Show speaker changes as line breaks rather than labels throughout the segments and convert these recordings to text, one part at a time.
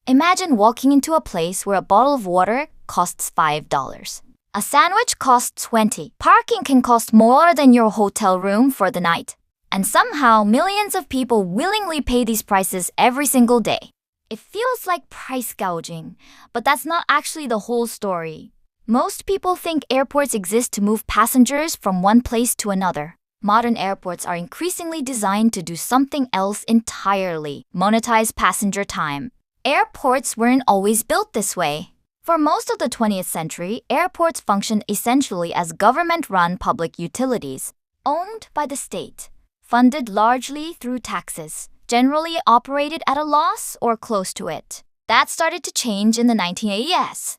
Imagine walking into a place where a bottle of water costs $5. A sandwich costs 20. Parking can cost more than your hotel room for the night. And somehow, millions of people willingly pay these prices every single day. It feels like price gouging, but that's not actually the whole story. Most people think airports exist to move passengers from one place to another. Modern airports are increasingly designed to do something else entirely: monetize passenger time. Airports weren't always built this way. For most of the 20th century, airports functioned essentially as government-run public utilities, owned by the state, funded largely through taxes, generally operated at a loss or close to it. That started to change in the 1980s.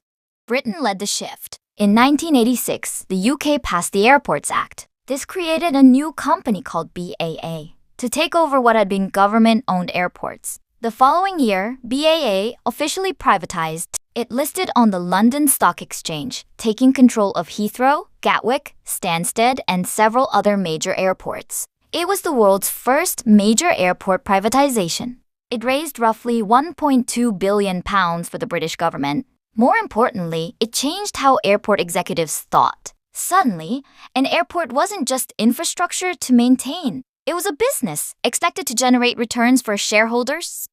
Britain led the shift. In 1986, the UK passed the Airports Act. This created a new company called BAA to take over what had been government-owned airports. The following year, BAA officially privatized. It listed on the London Stock Exchange, taking control of Heathrow, Gatwick, Stansted, and several other major airports. It was the world's first major airport privatization. It raised roughly £1.2 billion for the British government. More importantly, it changed how airport executives thought. Suddenly, an airport wasn't just infrastructure to maintain. It was a business expected to generate returns for shareholders.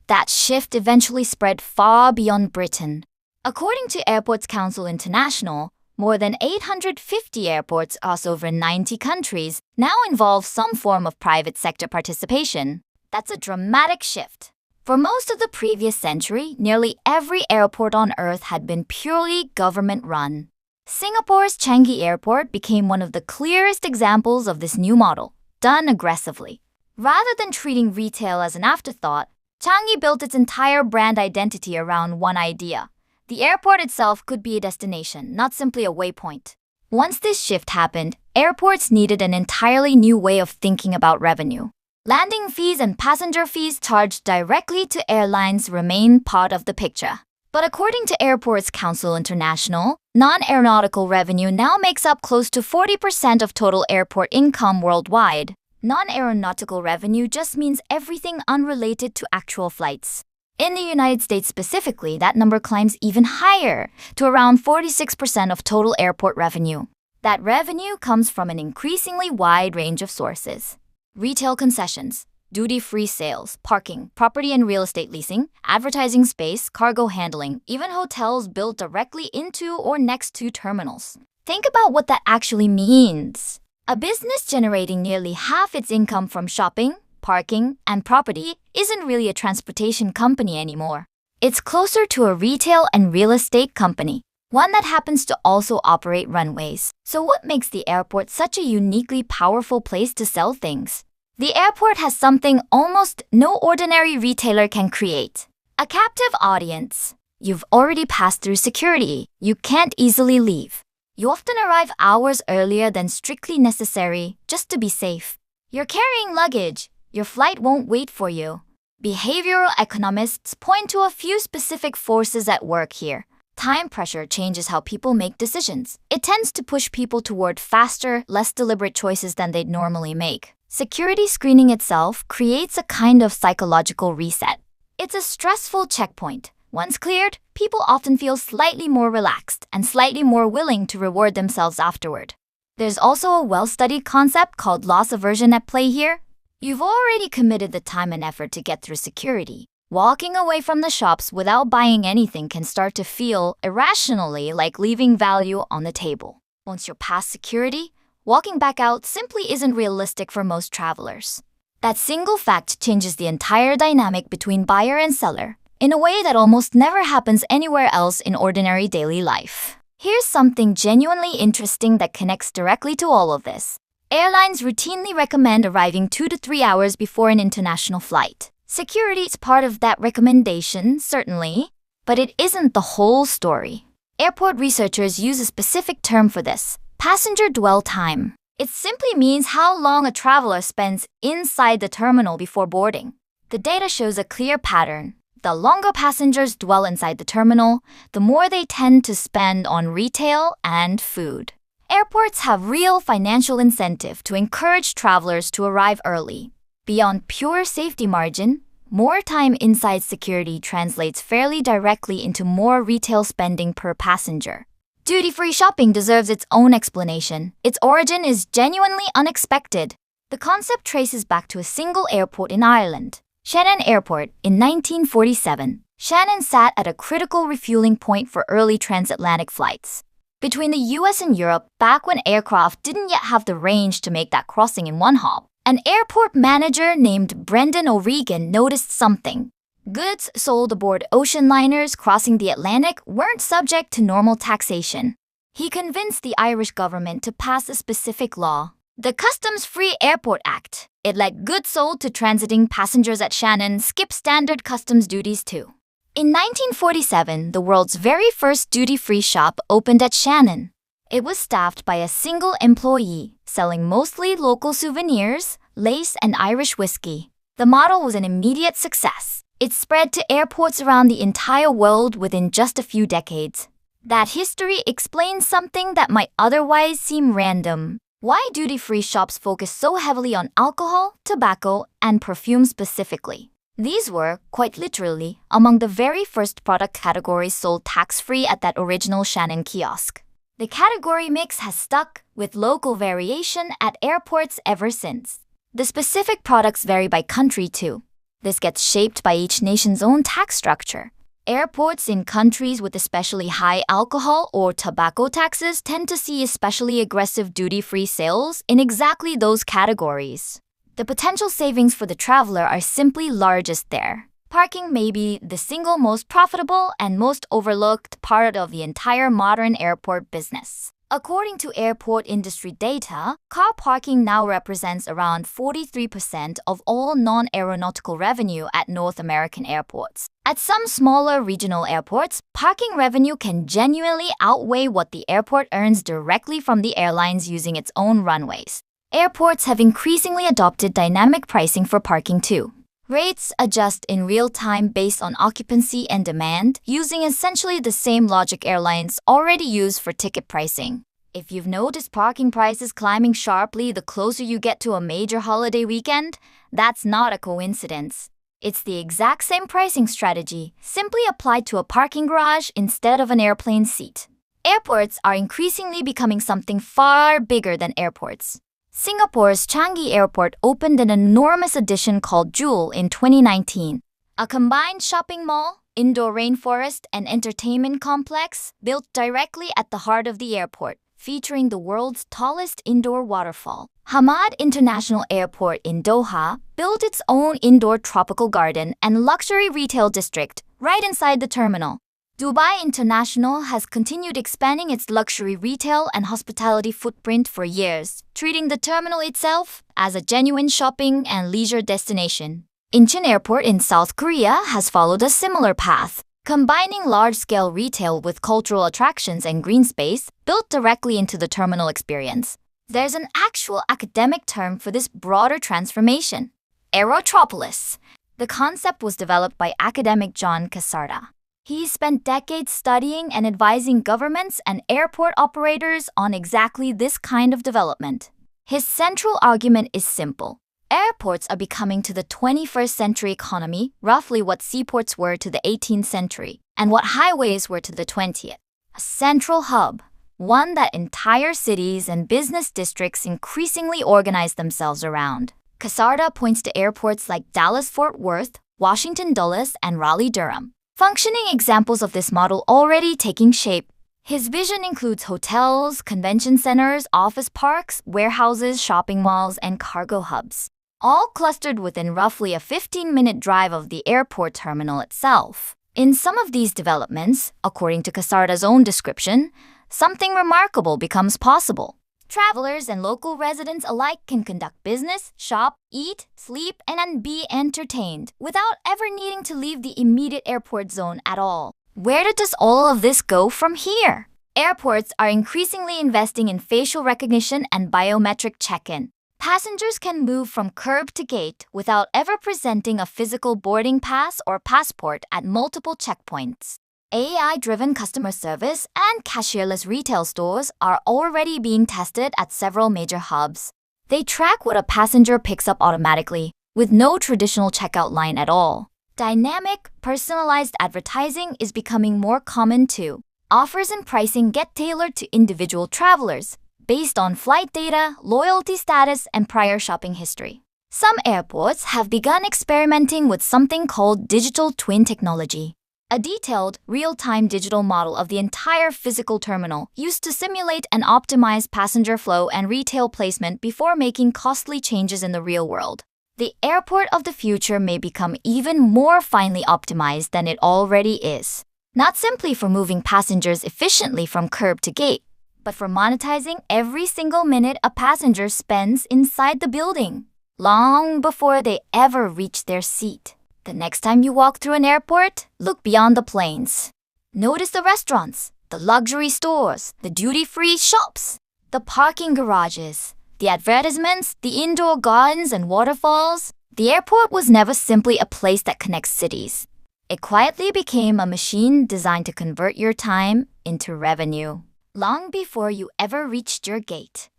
That shift eventually spread far beyond Britain. According to Airports Council International, more than 850 airports across over 90 countries now involve some form of private sector participation. That's a dramatic shift. For most of the previous century, nearly every airport on Earth had been purely government-run. Singapore's Changi Airport became one of the clearest examples of this new model, done aggressively. Rather than treating retail as an afterthought, Changi built its entire brand identity around one idea. The airport itself could be a destination, not simply a waypoint. Once this shift happened, airports needed an entirely new way of thinking about revenue. Landing fees and passenger fees charged directly to airlines remain part of the picture. But according to Airports Council International, non-aeronautical revenue now makes up close to 40% of total airport income worldwide. Non-aeronautical revenue just means everything unrelated to actual flights. In the United States specifically, that number climbs even higher, to around 46% of total airport revenue. That revenue comes from an increasingly wide range of sources: retail concessions, duty-free sales, parking, property and real estate leasing, advertising space, cargo handling, even hotels built directly into or next to terminals. Think about what that actually means. A business generating nearly half its income from shopping, parking, and property isn't really a transportation company anymore. It's closer to a retail and real estate company, one that happens to also operate runways. So what makes the airport such a uniquely powerful place to sell things? The airport has something almost no ordinary retailer can create: a captive audience. You've already passed through security. You can't easily leave. You often arrive hours earlier than strictly necessary just to be safe. You're carrying luggage. Your flight won't wait for you. Behavioral economists point to a few specific forces at work here. Time pressure changes how people make decisions. It tends to push people toward faster, less deliberate choices than they'd normally make. Security screening itself creates a kind of psychological reset. It's a stressful checkpoint. Once cleared, people often feel slightly more relaxed and slightly more willing to reward themselves afterward. There's also a well-studied concept called loss aversion at play here. You've already committed the time and effort to get through security. Walking away from the shops without buying anything can start to feel irrationally like leaving value on the table. Once you're past security, walking back out simply isn't realistic for most travelers. That single fact changes the entire dynamic between buyer and seller in a way that almost never happens anywhere else in ordinary daily life. Here's something genuinely interesting that connects directly to all of this. Airlines routinely recommend arriving 2 to 3 hours before an international flight. Security is part of that recommendation, certainly, but it isn't the whole story. Airport researchers use a specific term for this: passenger dwell time. It simply means how long a traveler spends inside the terminal before boarding. The data shows a clear pattern. The longer passengers dwell inside the terminal, the more they tend to spend on retail and food. Airports have real financial incentive to encourage travelers to arrive early. Beyond pure safety margin, more time inside security translates fairly directly into more retail spending per passenger. Duty-free shopping deserves its own explanation. Its origin is genuinely unexpected. The concept traces back to a single airport in Ireland, Shannon Airport, in 1947. Shannon sat at a critical refueling point for early transatlantic flights between the US and Europe back when aircraft didn't yet have the range to make that crossing in one hop. An airport manager named Brendan O'Regan noticed something. Goods sold aboard ocean liners crossing the Atlantic weren't subject to normal taxation. He convinced the Irish government to pass a specific law, the Customs-Free Airport Act. It let goods sold to transiting passengers at Shannon skip standard customs duties too. In 1947, the world's very first duty-free shop opened at Shannon. It was staffed by a single employee, selling mostly local souvenirs, lace, and Irish whiskey. The model was an immediate success. It spread to airports around the entire world within just a few decades. That history explains something that might otherwise seem random. Why duty-free shops focus so heavily on alcohol, tobacco, and perfume specifically. These were, quite literally, among the very first product categories sold tax-free at that original Shannon kiosk. The category mix has stuck, with local variation at airports ever since. The specific products vary by country too. This gets shaped by each nation's own tax structure. Airports in countries with especially high alcohol or tobacco taxes tend to see especially aggressive duty-free sales in exactly those categories. The potential savings for the traveler are simply largest there. Parking may be the single most profitable and most overlooked part of the entire modern airport business. According to airport industry data, car parking now represents around 43% of all non-aeronautical revenue at North American airports. At some smaller regional airports, parking revenue can genuinely outweigh what the airport earns directly from the airlines using its own runways. Airports have increasingly adopted dynamic pricing for parking too. Rates adjust in real time based on occupancy and demand, using essentially the same logic airlines already use for ticket pricing. If you've noticed parking prices climbing sharply the closer you get to a major holiday weekend, that's not a coincidence. It's the exact same pricing strategy, simply applied to a parking garage instead of an airplane seat. Airports are increasingly becoming something far bigger than airports. Singapore's Changi Airport opened an enormous addition called Jewel in 2019, a combined shopping mall, indoor rainforest, and entertainment complex built directly at the heart of the airport, featuring the world's tallest indoor waterfall. Hamad International Airport in Doha built its own indoor tropical garden and luxury retail district right inside the terminal. Dubai International has continued expanding its luxury retail and hospitality footprint for years, treating the terminal itself as a genuine shopping and leisure destination. Incheon Airport in South Korea has followed a similar path, combining large-scale retail with cultural attractions and green space built directly into the terminal experience. There's an actual academic term for this broader transformation: Aerotropolis. The concept was developed by academic John Casarda. He spent decades studying and advising governments and airport operators on exactly this kind of development. His central argument is simple. Airports are becoming to the 21st century economy roughly what seaports were to the 18th century and what highways were to the 20th. A central hub, one that entire cities and business districts increasingly organize themselves around. Casarda points to airports like Dallas-Fort Worth, Washington Dulles, and Raleigh-Durham, functioning examples of this model already taking shape. His vision includes hotels, convention centers, office parks, warehouses, shopping malls, and cargo hubs, all clustered within roughly a 15-minute drive of the airport terminal itself. In some of these developments, according to Casarda's own description, something remarkable becomes possible. Travelers and local residents alike can conduct business, shop, eat, sleep, and be entertained without ever needing to leave the immediate airport zone at all. Where does all of this go from here? Airports are increasingly investing in facial recognition and biometric check-in. Passengers can move from curb to gate without ever presenting a physical boarding pass or passport at multiple checkpoints. AI-driven customer service and cashierless retail stores are already being tested at several major hubs. They track what a passenger picks up automatically, with no traditional checkout line at all. Dynamic, personalized advertising is becoming more common too. Offers and pricing get tailored to individual travelers based on flight data, loyalty status, and prior shopping history. Some airports have begun experimenting with something called digital twin technology, a detailed, real-time digital model of the entire physical terminal used to simulate and optimize passenger flow and retail placement before making costly changes in the real world. The airport of the future may become even more finely optimized than it already is, not simply for moving passengers efficiently from curb to gate, but for monetizing every single minute a passenger spends inside the building, long before they ever reach their seat. The next time you walk through an airport, look beyond the planes. Notice the restaurants, the luxury stores, the duty-free shops, the parking garages, the advertisements, the indoor gardens and waterfalls. The airport was never simply a place that connects cities. It quietly became a machine designed to convert your time into revenue, long before you ever reached your gate.